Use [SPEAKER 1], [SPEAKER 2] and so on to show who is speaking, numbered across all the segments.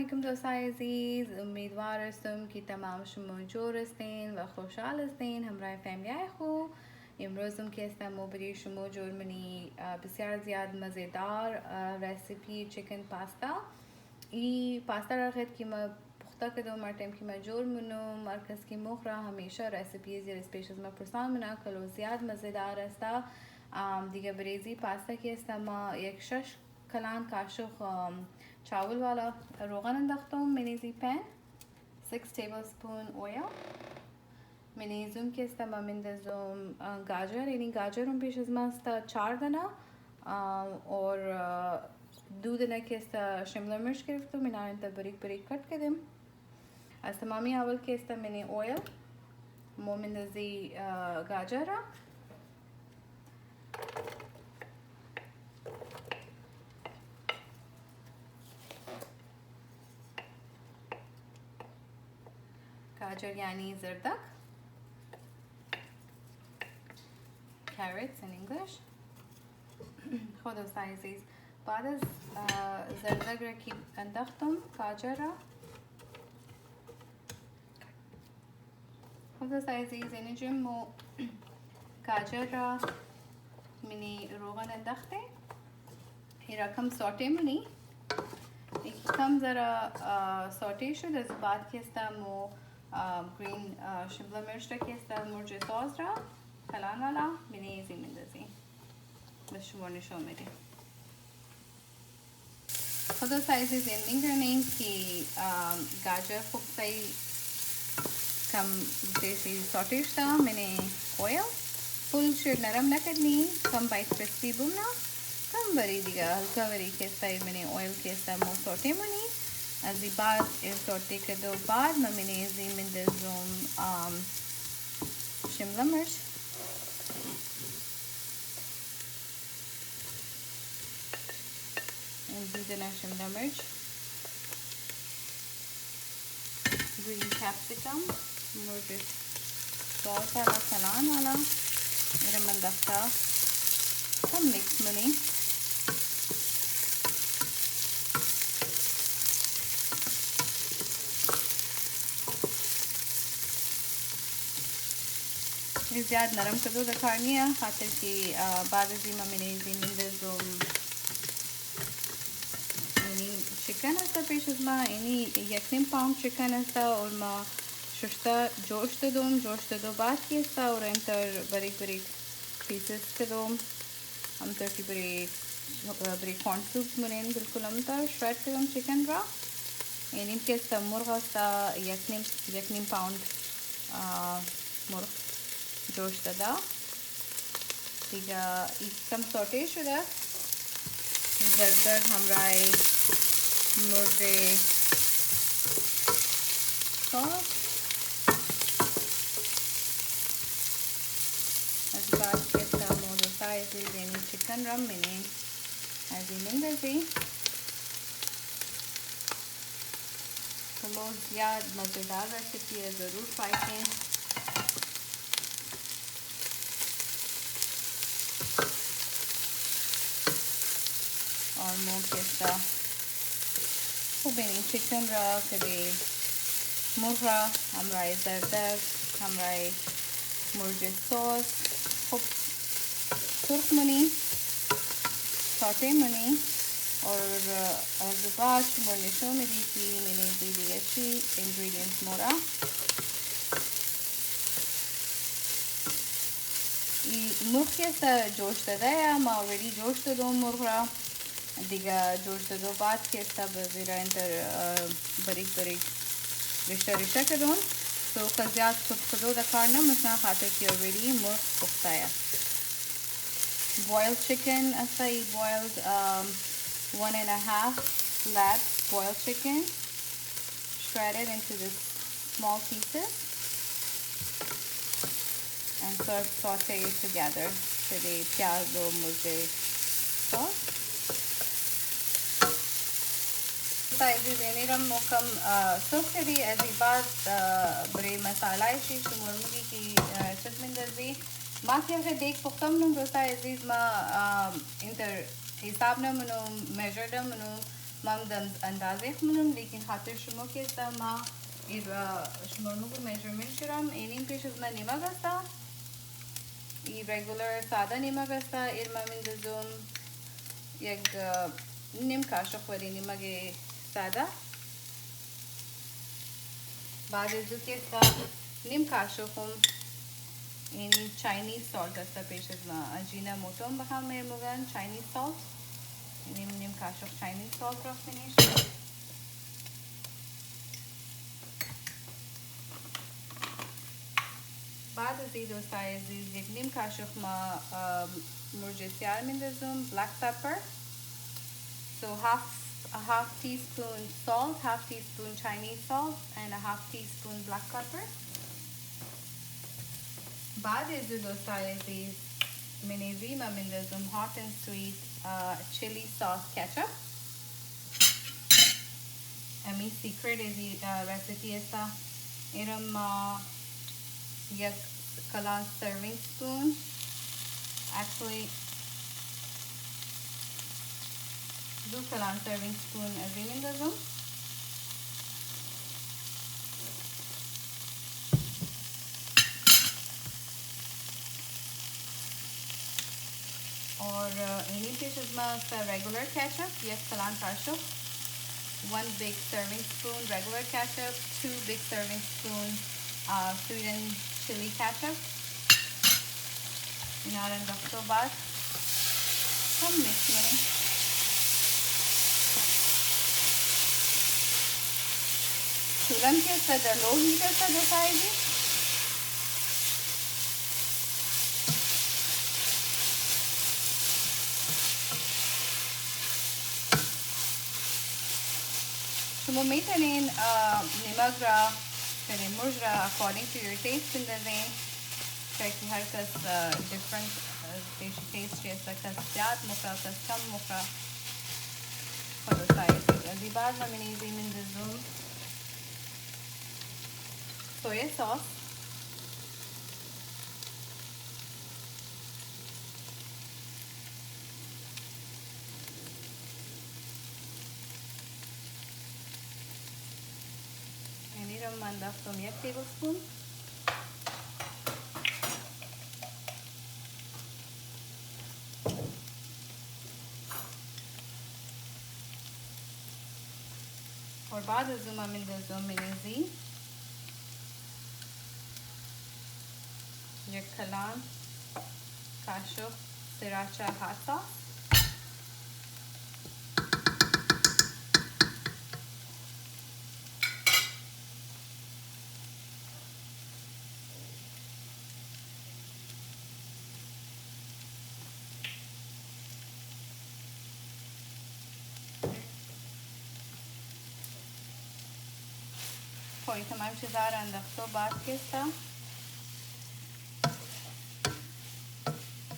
[SPEAKER 1] वालेकुम दोस्ताय अज़ीज़, उम्मीदवार हस्तم कि तमाम शुमा जोर हस्तेन व खुशाल हस्तेन हमरा फैमिली खो इम्रोज़म के हस्ता बरी शुमा जोर मनी बसियार ज़्यादा मज़ेदार रेसिपी चिकन पास्ता ई पास्ता रखत कि मैं पुख्ता कदो मार टाइम कि मैं जोर मनो मरकज़ की मुखरा हमेशा रेसिपीज़ या स्पेशल में पुरसान मना कलो ज़्यादा मज़ेदार हस्ता दिगा बरेज़ी पास्ता की हस्ता मा एक शश कलान काशुख चावल वाला रोगन अंदाختم منیزی پن 6 tablespoon oil منیزم که است ما مندازم गाजर यानी गाजरों पेश از ما است 4 دانه और 2 دانه که است शिमला मिर्च گرفتم من آن تا باریک باریک کات کردم از تمامی اول که است منی oil مو مندازی गाजर गाजर यानी जरदक carrots in English خدا سایزیز بعد از زرزق را که انداختم गाजर را خدا سایزیز یعنی جمع गाजर را منی روغن انداخته این را کم سوته منی کم ذرا سوته شد از بعد که استم گرین شملا مرچ را که استم مرچ ساز را کلان والا منی زی مندازی بس شما نشون میده خدا سایزی زندگی کرنین که गाजर خوب سایی کم जैसे सॉटेज था मैंने ऑयल फुल शेड नरम न करनी कम बाइट क्रिस्पी बुना कम बरी दिया हल्का बरी के स्टाइल मैंने ऑयल के स्टाइल मो सॉटे मनी अजी बाद सॉटे के दो बाद मैंने जी मिंदज़ूम शिमला मिर्च इंजीजना शिमला मिर्च ग्रीन कैप्सिकम मुझे सॉस वाला सलान वाला मेरा मन दफ्ता सब मिक्स मनी ज़्यादा नरम कदो रखानी है खातिर कि बाद जी मैंने चिकन हस्ता पेश उसमा यानी यकनिम पाउंड चिकन हस्ता और मा शुश्ता जोश दो बाद की हस्ता और इंटर बारीक बारीक पीसेस के दो हम तो की बारीक कॉर्न सूप मनेन बिल्कुल हम तो श्रेड के दो चिकन रा यानी के हस्ता मुर्ग हस्ता यकनिम पाउंड मुर्ग जोश दा तीजा कम सॉटे शुदा जरदर हमराई मुर्गे सॉस as बाद के मोदो साइज यानी चिकन रम मैंने as मिंदज़ी तो ज़्यादा मज़ेदार रेसिपी है ज़रूर ट्राई करें और मोर के साथ खूबेनी चिकन रा कभी मुर्गा हमराई जरदर हमराई मुर्गे सॉस खूब सुर्ख मनी सौटे मनी और अज़बाश मुर्निशो मेरी की मैंने दी अच्छी इंग्रेडिएंट्स मोरा मुर्गे सा जोश दया मैं ऑलरेडी जोश दो मुर्गा दिगा जोश दो बाद के सब ज़रा इंटर बारीक बारीक रिश्ता के दोन तो कज़ियात खुद रखाना मसना खाते की ऑलरेडी मुर्ग पुख्ता है boiled chicken asai boiled 1.5 slab boiled chicken shredded into this small pieces and saute it together to the piazzo murge sauce size देने रम मुकम सुख दी ऐसी बात बड़े मसाला इसी शुमर्मुगी की चटमिंदर्जी माँ के अगर देख पुख्तम नुम दोस्ता अजीज माँ इंटर हिसाब न मनो मेजर न मनो mam dam अंदाजे خمنم लेकिन खातिर شما که است ما شما رو measurement شدم اینیم پیش از من نیمه گسته ای regular ساده نیمه گسته ایر ما میندازم یک نیم کاشق ولی نیمه ساده بعد از او که است نیم کاشقم این چاینیز سالت است پیش از ما اجینا موتوم بخوام میرموگن چاینیز سالت نیم کاشق چاینیز سالت رفت میشه بعد از این دوستای عزیز یک نیم کاشق ما مرچ سیاه میندازم black pepper so a half teaspoon salt half teaspoon Chinese salt and a half teaspoon black pepper بعد از این دوستای عزیز منیزی ما میندازم hot and sweet chili sauce ketchup امی secret از این recipe است ایرم یک کلان serving spoon actually دو کلان serving spoon از این میندازم और इन्हीं पेश में regular ketchup yes kalan kashuk 1 big serving spoon regular ketchup 2 big serving spoon sweet and chili ketchup इनारन रखतो बाद सब मिक्स करें चूल्हा के सदर लो हीटर से दिखाएगी شما میتونین نمک را مرچ را according to your taste بندازین که هر کس different taste چیست کس زیاد مخرا کس کم مخرا خود سایز از این بعد من میندازم soya sauce من انداختم 1 تیبلسپون और بعد از اون من میندازم منیزی 1 کلان کاشق سراچه هات ساس कोई तमाम चीज़ा रंदख्तो बाद केस्ता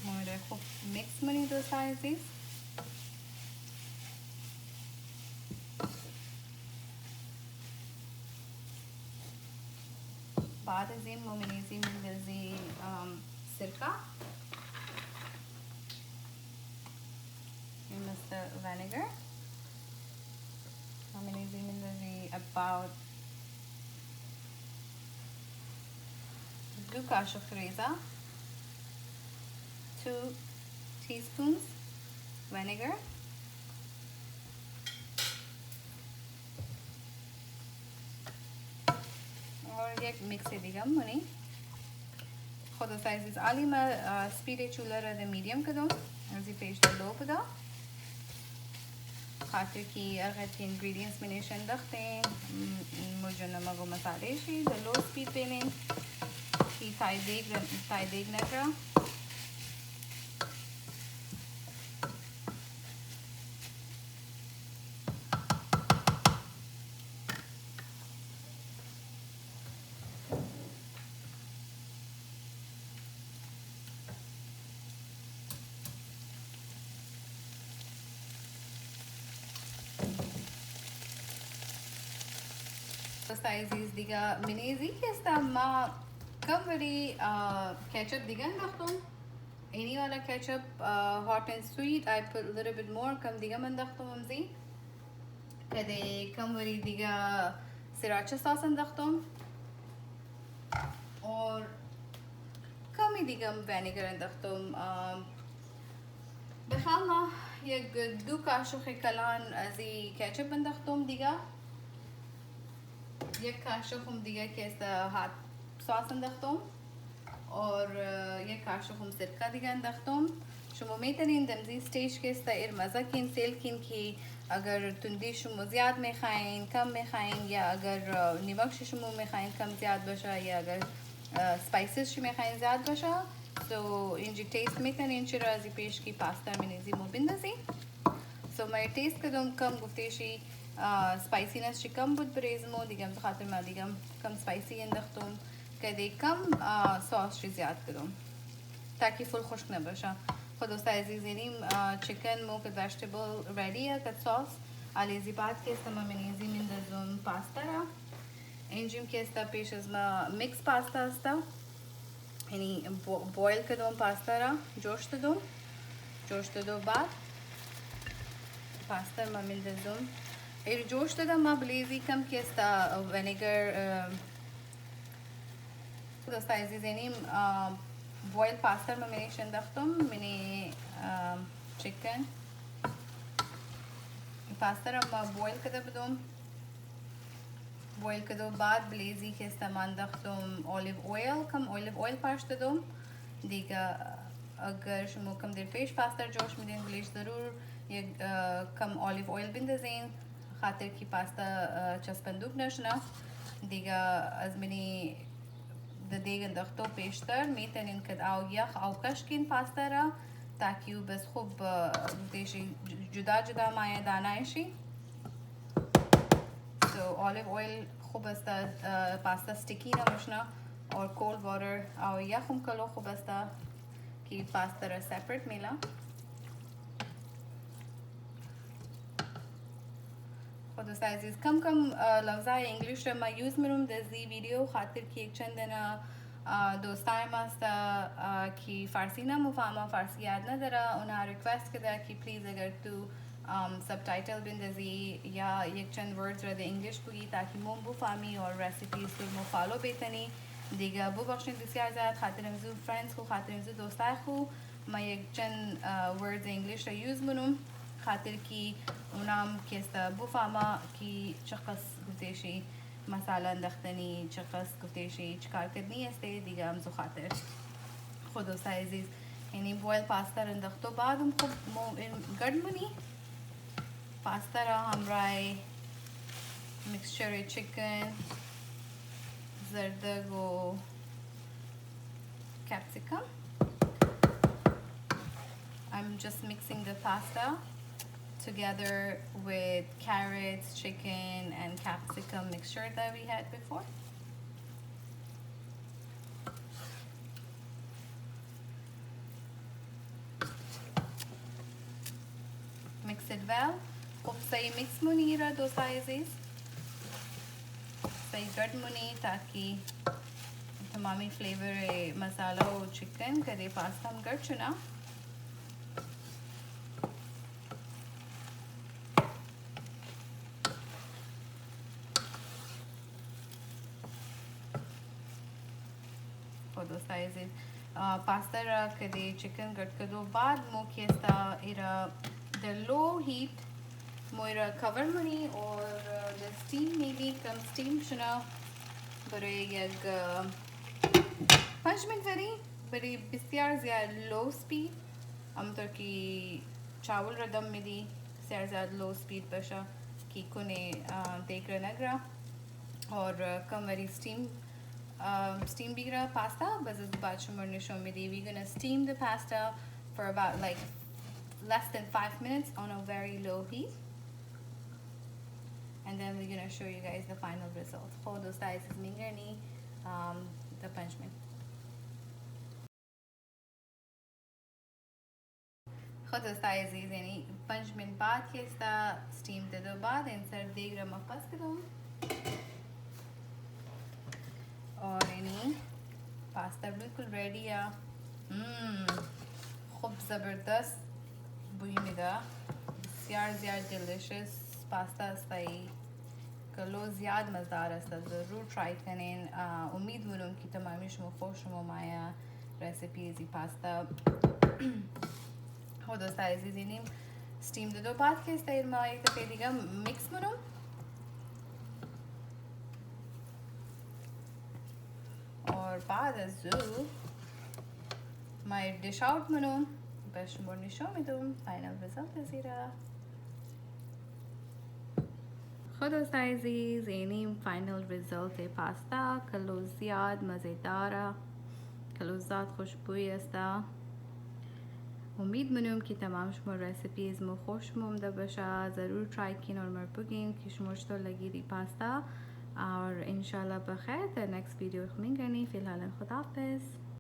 [SPEAKER 1] मोरे खूब मिक्स मनी दो साइज़ बाद अज़ीम मोमिनीज़ी मिलज़ी सिरका Mr. vinegar मोमिनीज़ी मिलज़ी about 2 kaşık reza 2 teaspoons vinegar और एक मिक्स दिगम मनी खुद साइज़ आली मैं स्पीड चूल्हा रहे मीडियम कर दूँ ऐसी पेस्ट लो पदा खातिर की अगर के इंग्रेडिएंट्स में निशान रखते हैं मुझे नमक और मसाले शी लो स्पीड पे में की ताइदेग नकरा साइज़ दिगा मिनेज़ी केस्ता मा कम वरी ketchup दिगा नख्तुम any वाला ketchup hot and sweet I put a little bit more कम दिगा मन नख्तुम हमज़ी كده كم وري دیگه سراچه ساس انداختم اور کمی دیگه وینیگر انداختم بخالنا یک دو کاشوخ کلان ازی کچپ انداختم دیگه یک کاشوخم دیگه که است هات ساس انداختم और یک کاشوخم سرکه دیگه انداختم شما میتونین دمزی स्टेज के استایر मज़ा किन सेल किन की अगर तुंदी शुमो ज़्यादा में खाएं कम में खाएं या अगर नमक शुमो में खाएं कम ज़्यादा बशा या अगर स्पाइसेस में खाएं ज़्यादा बशा तो इंजी टेस्ट में तन इंची राजी पेश की पास्ता में निजी मोबिंदा सी सो मैं टेस्ट कदम कम गुफ्तेशी स्पाइसीनेस ची कम बुद बरेज़मो दिगम खातिर मा दिगम कम स्पाइसी इंदख्तुम कदे कम सॉस ची ज़्यादा कदम ताकि फुल खुश्क न बशा خلاص عزیزینیم چیکن مو که vegetable readyه که ساس علیزی بعد که است ما منیزی میندازم پاستا را اینجیم که است پیش از ما میکس پاستا است یعنی بویل کردم پاستا را جوش دادم بعد پاستا ما میندازم ایر جوش دادم ما بلیزی کم که است وینیگر خلاص عزیزینیم بویل پاستا ما منیش انداختم منی chicken پاستا را ما بویل کرده بودم بویل کرده بعد بلیزی که استعمال انداختم اولیو اویل کم اولیو اویل پاش دادم دیگه اگر شما کم در پیش پاستا جوش میدین بلیش ضرور یک کم اولیو اویل بندازین خاطر کی پاستا چسبندوب نشنه دیگه از منی دیگه انداختو پیشتر میتونین که او یخ او کشکین پاستا را ताकि वो बस खूब देशी जुदा जुदा माया दाना ऐशी तो ऑलिव ऑयल खूब अस्ता पास्ता स्टिकी ना मशना और कोल्ड वाटर और या खुम कलो खूब अस्ता कि पास्ता रा सेपरेट मिला खुद साइज़ कम लफ्ज़ा इंग्लिश रा मैं यूज़ में रूम दज़ी वीडियो खातिर की एक चंद ना दोस्ताय मास्ता की फ़ारसी ना मुफामा फ़ारसी याद ना दरा उन्हें रिक्वेस्ट करा कि प्लीज़ अगर तू सबटाइटल बिंदज़ी या एक चंद वर्ड्स रह दे इंग्लिश को ही ताकि मुंबु फामी और रेसिपीज़ को मु फॉलो बेतनी दिगा बु बख्शिन बसियार ज़्यादा खातिर मज़ू फ्रेंड्स को खातिर मज़ू दोस्ताय को मैं एक चंद वर्ड्स इंग्लिश रा यूज़ मनूम खातिर की उनाम किस्ता बु फामा की चखस गुतेशी مساله انداختنی چقدر گفته‌شی چکار کردنی است دیگه هم زو خاطر خدا عزیز یعنی بویل پاستا رو انداختو بعدم خوب گرد منی پاستا را همراه میکسچر چیکن زردگ و capsicum I'm just mixing the pasta together with carrots, chicken, and capsicum mixture that we had before. Mix it well. खूब सही मिक्स मुनी रहा दो साइज़ेस सही गट मुनी ताकि तमामी फ्लेवर मसाला और चिकन करे पास्ता हम गट चुना sizes pasta ra kade chicken cut kado baad mo kiesta ira the low heat moira cover mani or the steam maybe come steam shuna bare yag 5 minute very bare bisyar zyad low speed amtar ki chawal ra dam midi syar zyad low speed basha ki kone dekra nagra और कम very steam bigra pasta but as bad shumarni shomidi we're gonna steam the pasta for about like less than 5 minutes on a very low heat and then we're gonna show you guys the final result hold those sizes mingerni the punchman خود سایزی یعنی 5 من بعد که استا steam دادو بعد این سر دیگر ما پس کردم और यानी पास्ता बिल्कुल रेडी है खूब ज़बरदस्त बुई मिदा बसियार ज़्यादा delicious pasta अस्ताई कलो ज़्यादा मज़ेदार अस्ता ज़रूर ट्राई करें उम्मीद मुनम की तमामी शुमा खुश माया रेसिपी जी पास्ता हो दोस्ता इजीनी स्टीम दो बात के इस्ताइल मा एक तपेदिगा मिक्स मुनम और बाद अज़ू my dish out منهم باش نبغى نشوف میدم final result زیرا خدا سایزی زینیم final result پاستا کلو زیاد مزیداره کلو زیاد خوشبوی است امید منم که تمام شما रेसिपीज में خوش ممده باشه ज़रूर ट्राई किन और मर बगें कि शुमोश तो लगी दी पास्ता और इंशाल्लाह बखैर नेक्स्ट वीडियो खमीन करनी फ़िलहाल खुदा हाफ़िज़